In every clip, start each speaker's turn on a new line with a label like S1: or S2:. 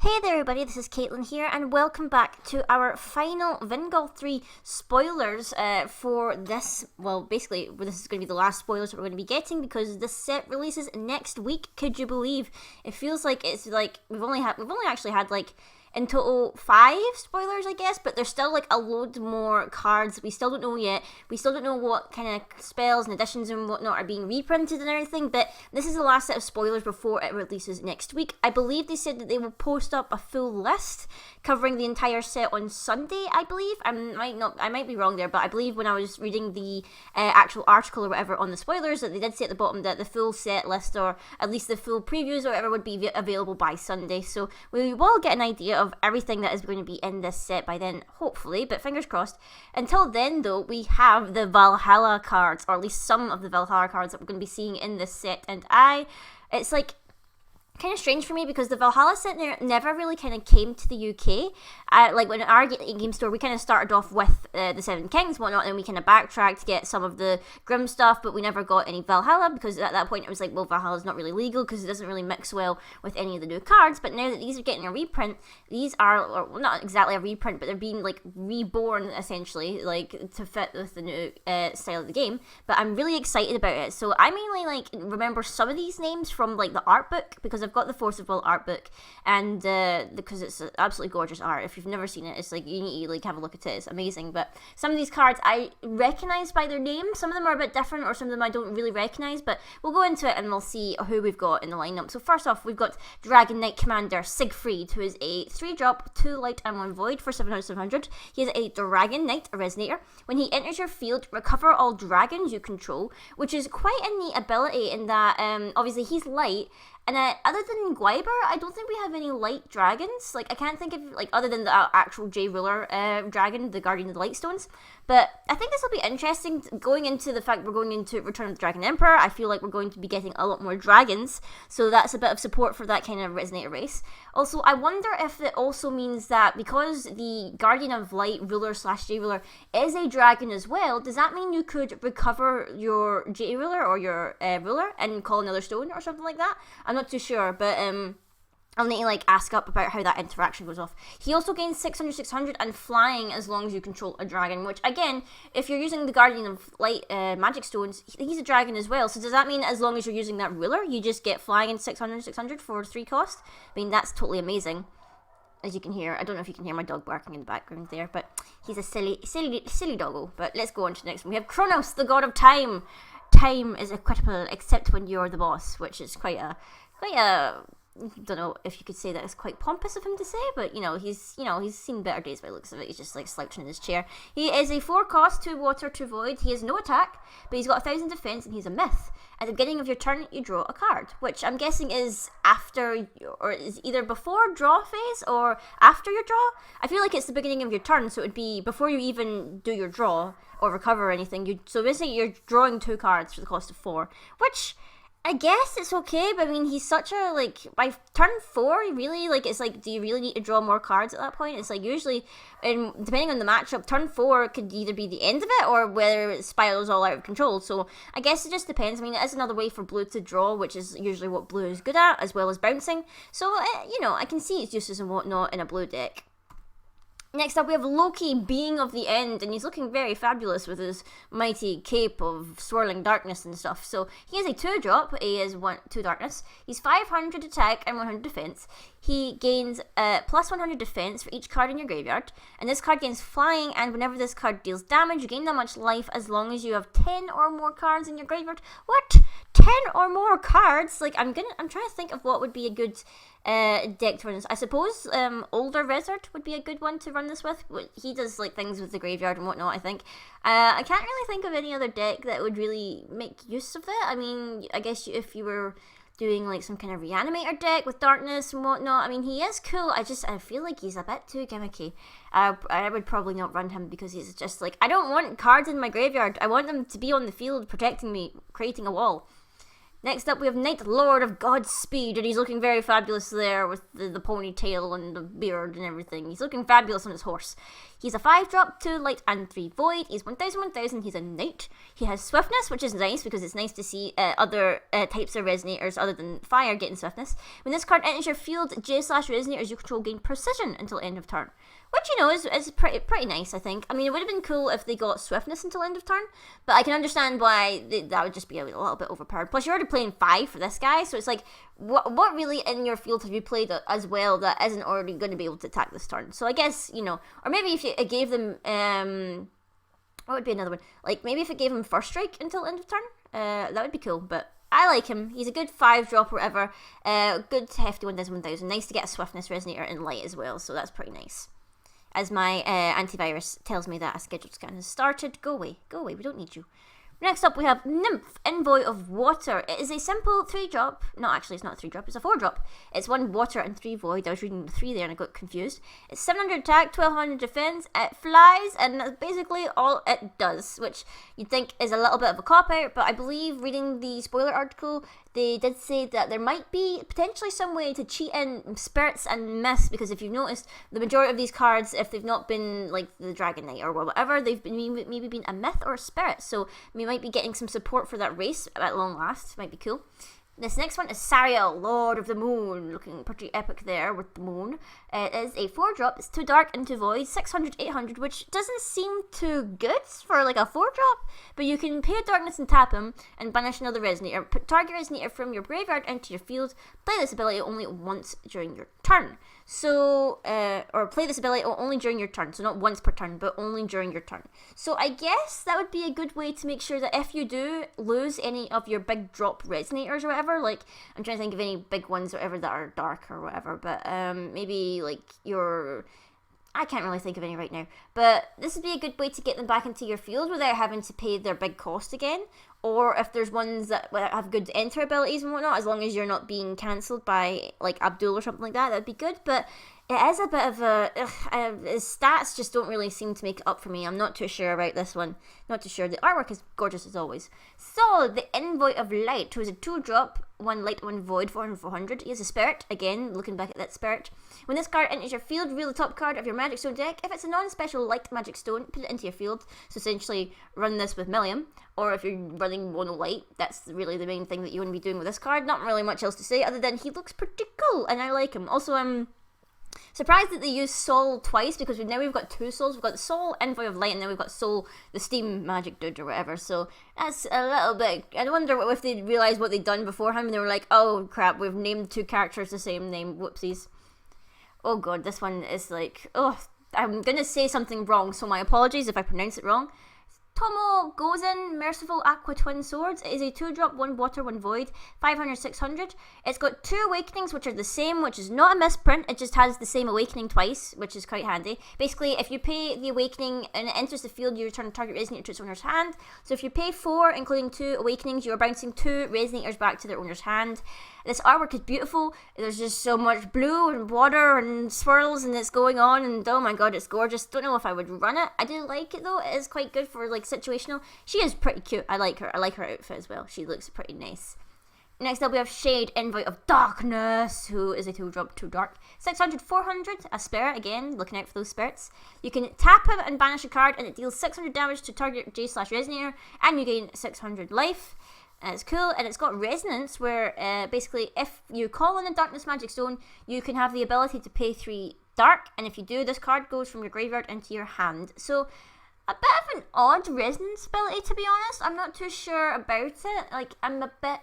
S1: Hey there everybody, this is Caitlin here and welcome back to our final Vingolf 3 spoilers for this. Well, basically this is going to be the last spoilers that we're going to be getting because this set releases next week. Could you believe? It feels like it's like we've only actually had like in total 5 spoilers, I guess, but there's still like a load more cards we still don't know yet. We still don't know what kind of spells and additions and whatnot are being reprinted and everything, but this is the last set of spoilers before it releases next week. I believe they said that they will post up a full list covering the entire set on Sunday, I believe. I might be wrong there, but I believe when I was reading the actual article or whatever on the spoilers that they did say at the bottom that the full set list, or at least the full previews or whatever, would be available by Sunday. So we will get an idea of everything that is going to be in this set by then, hopefully, but fingers crossed. Until then, though, we have the Valhalla cards, or at least some of the Valhalla cards that we're going to be seeing in this set, and it's like kind of strange for me because the Valhalla set never really kind of came to the UK. Like when our game store, we kind of started off with the Seven Kings and whatnot, and we kind of backtracked to get some of the Grim stuff, but we never got any Valhalla because at that point it was like, well, Valhalla's not really legal because it doesn't really mix well with any of the new cards. But now that these are getting a reprint, these are, well, not exactly a reprint, but they're being like reborn essentially, like to fit with the new style of the game. But I'm really excited about it. So I mainly like remember some of these names from like the art book because I've got the Force of Will art book, and because it's absolutely gorgeous art. If you've never seen it, it's like you need to like have a look at it. It's amazing. But some of these cards I recognize by their name. Some of them are a bit different, or some of them I don't really recognize. But we'll go into it and we'll see who we've got in the lineup. So first off, we've got Dragon Knight Commander Siegfried, who is a 3-drop, 2 light and 1 void for 700. He is a Dragon Knight, a resonator. When he enters your field, recover all dragons you control, which is quite a neat ability in that obviously he's light. And other than Gwyber, I don't think we have any light dragons. Like, I can't think of, like, other than the actual J Ruler dragon, the Guardian of the Lightstones. But I think this will be interesting, going into the fact we're going into Return of the Dragon Emperor. I feel like we're going to be getting a lot more dragons, so that's a bit of support for that kind of resonator race. Also, I wonder if it also means that because the Guardian of Light Ruler / J Ruler is a dragon as well, does that mean you could recover your J Ruler or your Ruler and call another stone or something like that? I'm not too sure, but I'll need to like ask up about how that interaction goes off. He also gains 600 and flying as long as you control a dragon, which again, if you're using the Guardian of Light magic stones, he's a dragon as well. So does that mean as long as you're using that ruler, you just get flying and 600 for 3 cost? I mean, that's totally amazing. As you can hear, I don't know if you can hear my dog barking in the background there, but he's a silly doggo. But let's go on to the next one. We have Kronos, the god of time. Time is equitable except when you're the boss, which is quite a don't know if you could say that it's quite pompous of him to say, but he's seen better days by the looks of it. He's just like slouching in his chair. He is a 4 cost, 2 water, 2 void. He has no attack, but he's got 1,000 defense and he's a myth. At the beginning of your turn, you draw a card, which I'm guessing is after, or is either before draw phase or after your draw. I feel like it's the beginning of your turn, so it would be before you even do your draw or recover or anything. So basically you're drawing 2 cards for the cost of 4, which I guess it's okay, but I mean, he's such a, like, by turn 4, really, like, it's like, do you really need to draw more cards at that point? It's like, usually, and depending on the matchup, turn 4 could either be the end of it, or whether it spirals all out of control, so I guess it just depends. I mean, it is another way for blue to draw, which is usually what blue is good at, as well as bouncing, so, I can see its uses and whatnot in a blue deck. Next up, we have Loki, Being of the End, and he's looking very fabulous with his mighty cape of swirling darkness and stuff. So he is a 2-drop, he is 2 darkness. He's 500 attack and 100 defense. He gains plus 100 defense for each card in your graveyard, and this card gains flying, and whenever this card deals damage, you gain that much life as long as you have 10 or more cards in your graveyard. What? 10 or more cards? Like, I'm trying to think of what would be a good deck to run this. I suppose Older Wizard would be a good one to run this with. He does like things with the graveyard and whatnot, I think. I can't really think of any other deck that would really make use of it. I mean, I guess if you were doing like some kind of reanimator deck with darkness and whatnot, I mean, he is cool. I feel like he's a bit too gimmicky. I would probably not run him because he's just like, I don't want cards in my graveyard. I want them to be on the field protecting me, creating a wall. Next up, we have Knight Lord of Godspeed, and he's looking very fabulous there with the ponytail and the beard and everything. He's looking fabulous on his horse. He's a 5-drop, 2 light and 3 void. He's 1000. He's a knight. He has swiftness, which is nice because it's nice to see other types of resonators other than fire getting swiftness. When this card enters your field, J/resonators you control gain precision until end of turn. Which, you know, is pretty nice, I think. I mean, it would have been cool if they got swiftness until end of turn, but I can understand why that would just be a little bit overpowered. Plus, you're already playing 5 for this guy, so it's like, what really in your field have you played as well that isn't already going to be able to attack this turn? So I guess, you know, or maybe if it gave them, what would be another one? Like, maybe if it gave him first strike until end of turn, that would be cool, but I like him. He's a good 5-drop or whatever, good hefty 1000. Nice to get a swiftness resonator in light as well, so that's pretty nice. As my antivirus tells me that a scheduled scan has started. Go away, we don't need you. Next up, we have Nymph, Envoy of Water. It is a simple 3-drop. No, actually, it's not a 3-drop. It's a 4-drop. It's 1 water and 3 void. I was reading the 3 there and I got confused. It's 700 attack, 1200 defense. It flies, and that's basically all it does, which you'd think is a little bit of a cop-out, but I believe reading the spoiler article, they did say that there might be potentially some way to cheat in spirits and myths, because if you've noticed, the majority of these cards, if they've not been like the Dragon Knight or whatever, they've been maybe been a myth or a spirit, so we might be getting some support for that race at long last. Might be cool. This next one is Sariel, Lord of the Moon, looking pretty epic there with the moon. It is a 4-drop, it's 2 dark and 2 void, 600, 800, which doesn't seem too good for like a 4-drop, but you can pay a darkness and tap him and banish another resonator. Put target resonator from your graveyard into your field, play this ability only once during your turn. So, or play this ability only during your turn, so not once per turn, but only during your turn. So I guess that would be a good way to make sure that if you do lose any of your big drop resonators or whatever, like, I'm trying to think of any big ones or whatever that are dark or whatever, but maybe like I can't really think of any right now, but this would be a good way to get them back into your field without having to pay their big cost again. Or if there's ones that have good enter abilities and whatnot, as long as you're not being cancelled by like Abdul or something like that, that'd be good. But it is a bit of his stats just don't really seem to make it up for me. I'm not too sure about this one. Not too sure. The artwork is gorgeous as always. So, the Envoy of Light, who is a 2-drop, 1 light, 1 void, 400. He is a spirit. Again, looking back at that spirit. When this card enters your field, reveal the top card of your Magic Stone deck. If it's a non-special light Magic Stone, put it into your field. So essentially, run this with Millium. Or if you're running mono light, that's really the main thing that you want to be doing with this card. Not really much else to say, other than he looks pretty cool, and I like him. Also, I'm surprised that they used Soul twice, because now we've got 2 souls. We've got the Soul Envoy of Light, and then we've got Soul, the Steam Magic dude or whatever. So that's a little bit. I wonder if they realised what they'd done beforehand, and they were like, "Oh crap, we've named 2 characters the same name. Whoopsies." Oh god, this one is like, oh, I'm gonna say something wrong, so my apologies if I pronounce it wrong. Tomo Gozen, Merciful Aqua Twin Swords. It is a 2-drop, 1 water, 1 void, 500, 600. It's got 2 awakenings, which are the same, which is not a misprint. It just has the same awakening twice, which is quite handy. Basically, if you pay the awakening and it enters the field, you return a target resonator to its owner's hand. So if you pay 4, including 2 awakenings, you are bouncing 2 resonators back to their owner's hand. This artwork is beautiful. There's just so much blue and water and swirls and it's going on, and oh my god, it's gorgeous. Don't know if I would run it. I do like it though. It is quite good for like situational. She is pretty cute. I like her. I like her outfit as well. She looks pretty nice. Next up we have Shade, Envoy of Darkness, who is a 2-drop, 2 dark. 600, 400, a spirit, again, looking out for those spirits. You can tap him and banish a card, and it deals 600 damage to target J/resonator, and you gain 600 life. And it's cool, and it's got resonance where basically if you call in a Darkness Magic Stone, you can have the ability to pay 3 dark, and if you do, this card goes from your graveyard into your hand. So a bit of an odd resonance ability, to be honest. I'm not too sure about it. Like, I'm a bit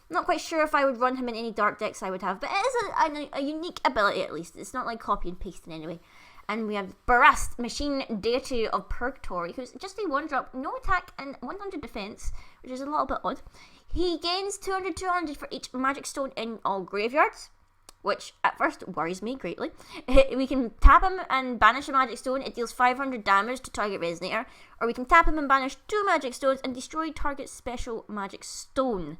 S1: not quite sure if I would run him in any dark decks I would have, but it is a unique ability at least. It's not like copy and paste in any way. And we have Barast, Machine Deity of Purgatory, who's just a 1-drop, no attack and 100 defense, which is a little bit odd. He gains 200, 200 for each Magic Stone in all graveyards, which at first worries me greatly. We can tap him and banish a Magic Stone. It deals 500 damage to target Resonator. Or we can tap him and banish 2 Magic Stones and destroy target special Magic Stone.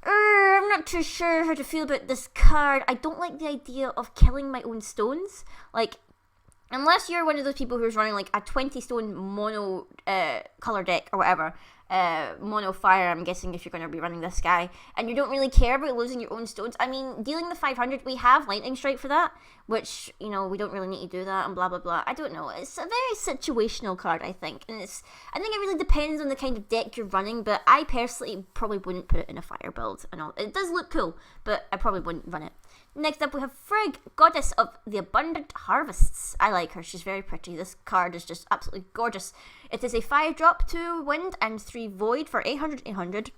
S1: I'm not too sure how to feel about this card. I don't like the idea of killing my own stones. Like, unless you're one of those people who's running like a 20 stone mono color deck or whatever, mono fire, I'm guessing, if you're going to be running this guy, and you don't really care about losing your own stones. I mean, dealing the 500, we have lightning strike for that, which, you know, we don't really need to do that, and blah blah blah. I don't know, it's a very situational card, I think, and I think it really depends on the kind of deck you're running, but I personally probably wouldn't put it in a fire build. And all. It does look cool, but I probably wouldn't run it. Next up, we have Frigg, Goddess of the Abundant Harvests. I like her. She's very pretty. This card is just absolutely gorgeous. It is a 5-drop, 2 wind, and 3 void for 800.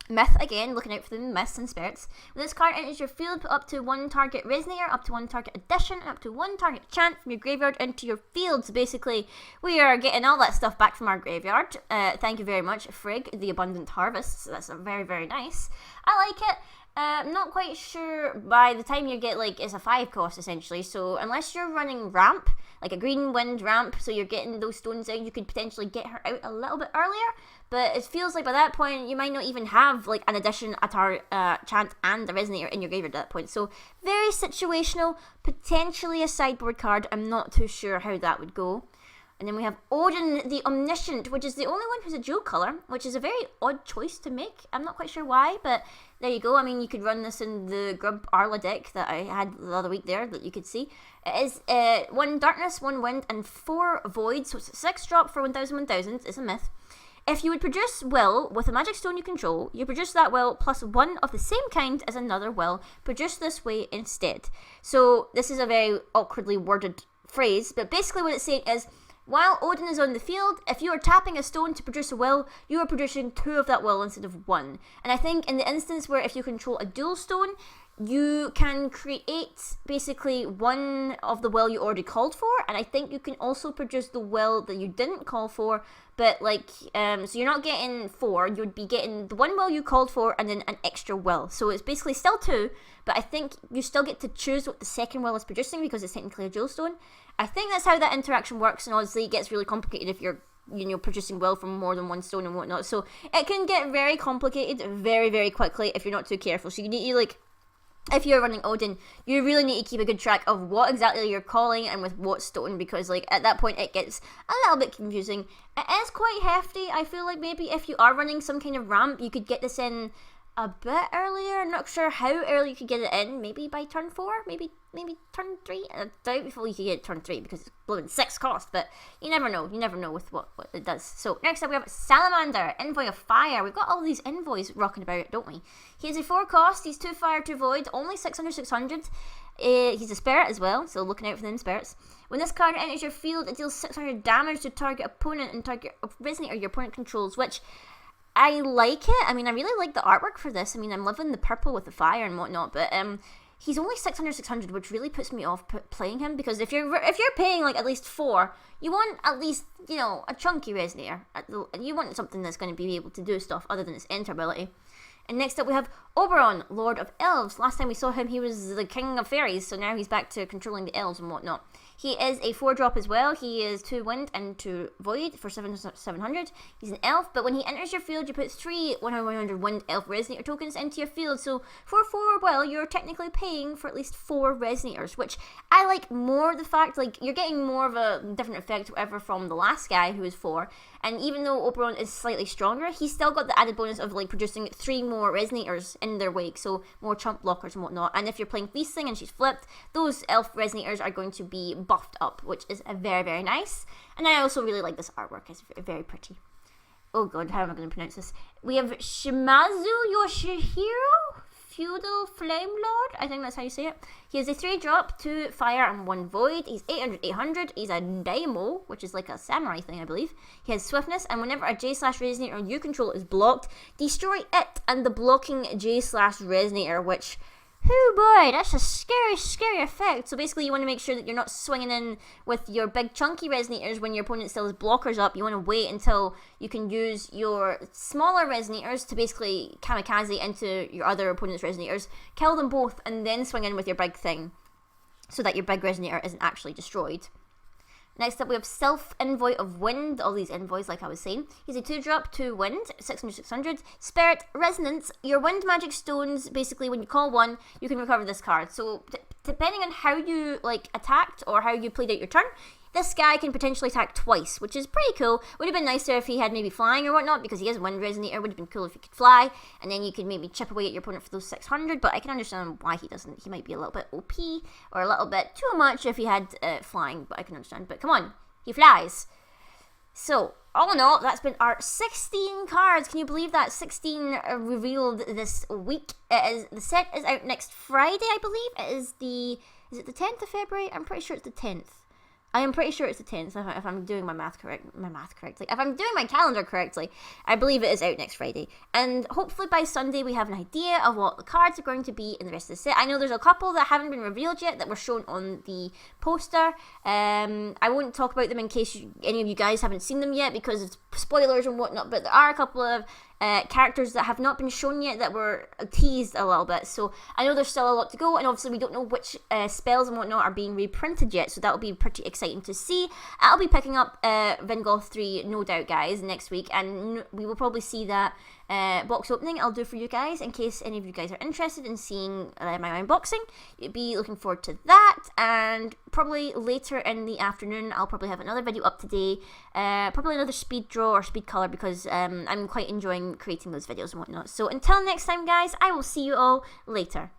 S1: Myth, again, looking out for the myths and spirits. When this card enters your field, put up to 1 target Resonator, up to 1 target Addition, and up to 1 target Chant from your graveyard into your field. So basically, we are getting all that stuff back from our graveyard. Thank you very much, Frigg, the Abundant Harvests. That's very, very nice. I like it. I'm not quite sure by the time you get, like, it's a 5 cost essentially, so unless you're running ramp, like a green wind ramp, so you're getting those stones out, you could potentially get her out a little bit earlier, but it feels like by that point you might not even have, like, an Addition, a Chant, and a Resonator in your graveyard at that point, so very situational, potentially a sideboard card. I'm not too sure how that would go. And then we have Odin the Omniscient, which is the only one who's a dual colour, which is a very odd choice to make. I'm not quite sure why, but there you go. I mean, you could run this in the Grub Arla deck that I had the other week there that you could see. It is 1 darkness, 1 wind, and 4 void, so it's a 6-drop for 1000. It's a myth. If you would produce will with a magic stone you control, you produce that will plus 1 of the same kind as another will, produced this way instead. So this is a very awkwardly worded phrase, but basically what it's saying is, while Odin is on the field, if you are tapping a stone to produce a will, you are producing 2 of that will instead of 1. And I think in the instance where if you control a dual stone, you can create basically 1 of the will you already called for, and I think you can also produce the will that you didn't call for, but like, so you're not getting 4, you would be getting the 1 will you called for and then an extra will. So it's basically still 2, but I think you still get to choose what the second will is producing because it's technically a dual stone. I think that's how that interaction works, and obviously it gets really complicated if you're, you know, producing will from more than 1 stone and whatnot. So it can get very complicated very, very quickly if you're not too careful. So you need to, like, if you're running Odin, you really need to keep a good track of what exactly you're calling and with what stone, because, like, at that point it gets a little bit confusing. It is quite hefty. I feel like maybe if you are running some kind of ramp, you could get this in a bit earlier. I'm not sure how early you could get it in. Maybe by turn 4, maybe turn 3. I doubt before you could get it turn 3 because it's blowing 6 cost, but you never know. You never know with what it does. So next up we have Salamander, Envoy of Fire. We've got all these envoys rocking about, don't we? He has a 4 cost, he's 2 fire, 2 void, only 600. He's a spirit as well, so looking out for them spirits. When this card enters your field, it deals 600 damage to target opponent and target Resonator your opponent controls, which I like it. I mean, I really like the artwork for this. I mean, I'm loving the purple with the fire and whatnot, but he's only 600, which really puts me off playing him, because if you're paying like at least 4, you want at least, you know, a chunky Resonator. You want something that's going to be able to do stuff other than its enter ability. And next up we have Oberon, Lord of Elves. Last time we saw him, he was the king of fairies, so now he's back to controlling the elves and whatnot. He is a 4-drop as well. He is 2 wind and 2 void for 700. He's an elf, but when he enters your field, you put 3 100 wind elf Resonator tokens into your field. So for 4, well, you're technically paying for at least 4 Resonators, which I like more the fact, like, you're getting more of a different effect, whatever, from the last guy who is 4. And even though Oberon is slightly stronger, he's still got the added bonus of, like, producing 3 more Resonators in their wake, so more chump blockers and whatnot. And if you're playing Feasting and she's flipped, those elf Resonators are going to be buffed up, which is very, very nice. And I also really like this artwork. It's very pretty. Oh god, how am I going to pronounce this? We have Shimazu Yoshihiro, Feudal Flame Lord. I think that's how you say it. He has a 3-drop, 2 fire and 1 void. He's 800. He's a daimyo, which is like a samurai thing, I believe. He has swiftness, and whenever a J/Resonator you control is blocked, destroy it and the blocking J/Resonator, which, oh boy, that's a scary, scary effect. So basically you want to make sure that you're not swinging in with your big chunky Resonators when your opponent still has blockers up. You want to wait until you can use your smaller Resonators to basically kamikaze into your other opponent's Resonators, kill them both, and then swing in with your big thing so that your big Resonator isn't actually destroyed. Next up we have Self Envoy of Wind, all these envoys like I was saying. He's a 2-drop, 2 wind, 600. Spirit, Resonance. Your wind magic stones, basically when you call 1, you can recover this card. So depending on how you like attacked or how you played out your turn, this guy can potentially attack twice, which is pretty cool. Would have been nicer if he had maybe flying or whatnot, because he has Wind Resonator. Would have been cool if he could fly, and then you could maybe chip away at your opponent for those 600, but I can understand why he doesn't. He might be a little bit OP, or a little bit too much if he had flying, but I can understand. But come on, he flies. So, all in all, that's been our 16 cards. Can you believe that? 16 revealed this week. The set is out next Friday, I believe. Is it the 10th of February? I'm pretty sure it's the 10th. I am pretty sure it's the 10th, if I'm doing my math correctly. If I'm doing my calendar correctly, I believe it is out next Friday. And hopefully by Sunday we have an idea of what the cards are going to be in the rest of the set. I know there's a couple that haven't been revealed yet that were shown on the poster. I won't talk about them in case any of you guys haven't seen them yet because it's spoilers and whatnot, but there are a couple of characters that have not been shown yet that were teased a little bit, so I know there's still a lot to go, and obviously we don't know which spells and whatnot are being reprinted yet, so that'll be pretty exciting to see. I'll be picking up Vingolf 3, no doubt, guys, next week, and we will probably see that box opening I'll do for you guys in case any of you guys are interested in seeing my unboxing. You'd be looking forward to that, and probably later in the afternoon I'll probably have another video up today, probably another speed draw or speed color, because I'm quite enjoying creating those videos and whatnot. So until next time, guys, I will see you all later.